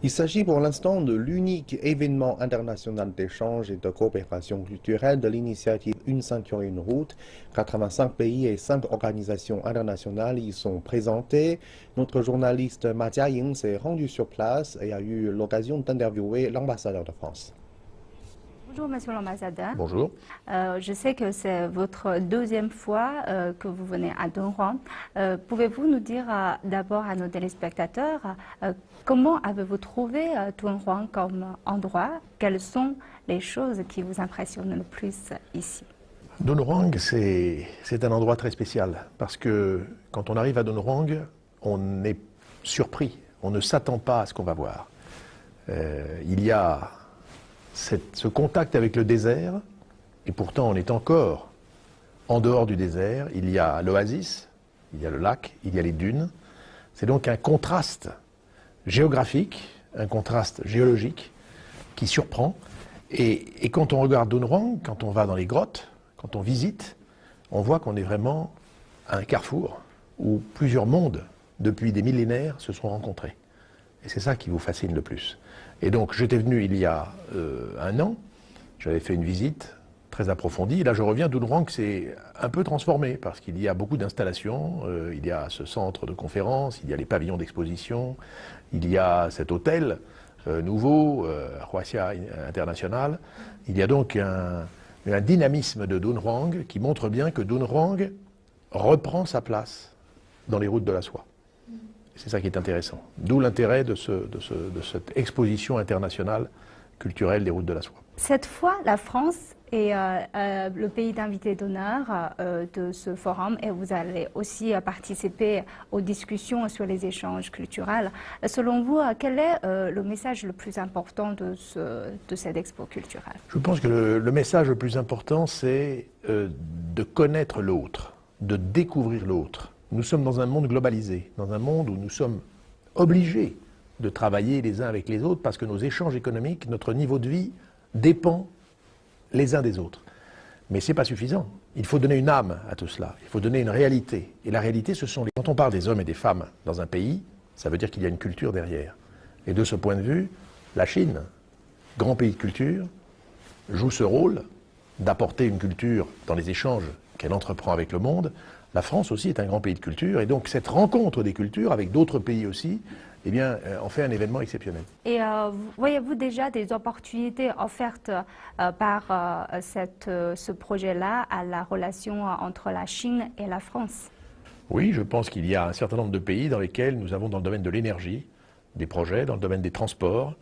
Il s'agit pour l'instant de l'unique événement international d'échange et de coopération culturelle de l'initiative Une ceinture, une route. 85 pays et 5 organisations internationales y sont présentés. Notre journaliste Ma Jiaying s'est rendu sur place et a eu l'occasion d'interviewer l'ambassadeur de France. Bonjour, monsieur l'ambassadeur. Bonjour. Je sais que c'est votre deuxième fois que vous venez à Dunhuang. Pouvez-vous nous dire d'abord à nos téléspectateurs comment avez-vous trouvé Dunhuang comme endroit? Quelles sont les choses qui vous impressionnent le plus ici? Dunhuang, c'est un endroit très spécial parce que quand on arrive à Dunhuang, on est surpris, on ne s'attend pas à ce qu'on va voir. Il y a ce contact avec le désert, et pourtant on est encore en dehors du désert. Il y a l'oasis, il y a le lac, il y a les dunes. C'est donc un contraste géographique, un contraste géologique qui surprend. Et quand on regarde Dunhuang, quand on va dans les grottes, quand on visite, on voit qu'on est vraiment à un carrefour où plusieurs mondes, depuis des millénaires, se sont rencontrés. Et c'est ça qui vous fascine le plus. Et donc j'étais venu il y a un an, j'avais fait une visite très approfondie. Et là je reviens, Dunhuang s'est un peu transformé parce qu'il y a beaucoup d'installations, il y a ce centre de conférence, il y a les pavillons d'exposition, il y a cet hôtel nouveau, Huaxia International. Il y a donc un dynamisme de Dunhuang qui montre bien que Dunhuang reprend sa place dans les routes de la soie. C'est ça qui est intéressant. D'où l'intérêt de cette exposition internationale culturelle des routes de la soie. Cette fois, la France est le pays d'invité d'honneur de ce forum et vous allez aussi participer aux discussions sur les échanges culturels. Selon vous, quel est le message le plus important de cette expo culturelle? Je pense que le message le plus important, c'est de connaître l'autre, de découvrir l'autre. Nous sommes dans un monde globalisé, dans un monde où nous sommes obligés de travailler les uns avec les autres parce que nos échanges économiques, notre niveau de vie dépend les uns des autres. Mais ce n'est pas suffisant. Il faut donner une âme à tout cela, il faut donner une réalité. Et la réalité, ce sont les... Quand on parle des hommes et des femmes dans un pays, ça veut dire qu'il y a une culture derrière. Et de ce point de vue, la Chine, grand pays de culture, joue ce rôle d'apporter une culture dans les échanges qu'elle entreprend avec le monde. La France aussi est un grand pays de culture, et donc cette rencontre des cultures avec d'autres pays aussi, eh bien, en fait un événement exceptionnel. Et voyez-vous déjà des opportunités offertes par ce projet-là à la relation entre la Chine et la France? Oui, je pense qu'il y a un certain nombre de pays dans lesquels nous avons dans le domaine de l'énergie des projets, dans le domaine des transports,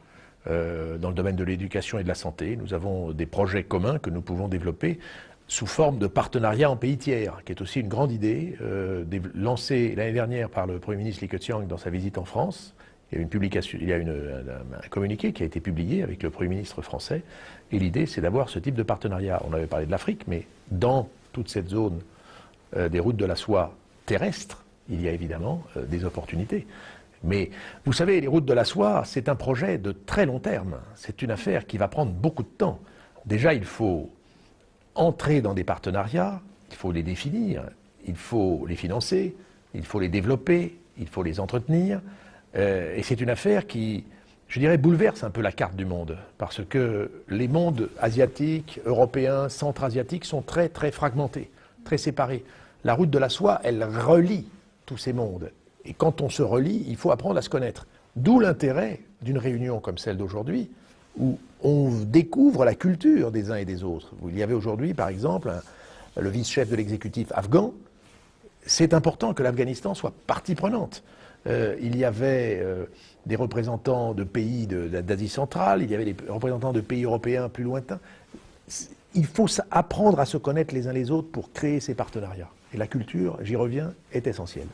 dans le domaine de l'éducation et de la santé. Nous avons des projets communs que nous pouvons développer sous forme de partenariat en pays tiers, qui est aussi une grande idée, lancée l'année dernière par le Premier ministre Li Keqiang dans sa visite en France. Il y a une publication, il y a un communiqué qui a été publié avec le Premier ministre français, et l'idée c'est d'avoir ce type de partenariat. On avait parlé de l'Afrique, mais dans toute cette zone des routes de la soie terrestre, il y a évidemment des opportunités. Mais vous savez, les routes de la soie, c'est un projet de très long terme. C'est une affaire qui va prendre beaucoup de temps. Déjà, il faut entrer dans des partenariats, il faut les définir, il faut les financer, il faut les développer, il faut les entretenir. Et c'est une affaire qui, je dirais, bouleverse un peu la carte du monde. Parce que les mondes asiatiques, européens, centra-asiatiques sont très, très fragmentés, très séparés. La route de la soie, elle relie tous ces mondes. Et quand on se relie, il faut apprendre à se connaître. D'où l'intérêt d'une réunion comme celle d'aujourd'hui, où on découvre la culture des uns et des autres. Il y avait aujourd'hui, par exemple, le vice-chef de l'exécutif afghan. C'est important que l'Afghanistan soit partie prenante. Il y avait des représentants de pays d'Asie centrale, il y avait des représentants de pays européens plus lointains. Il faut apprendre à se connaître les uns les autres pour créer ces partenariats. Et la culture, j'y reviens, est essentielle.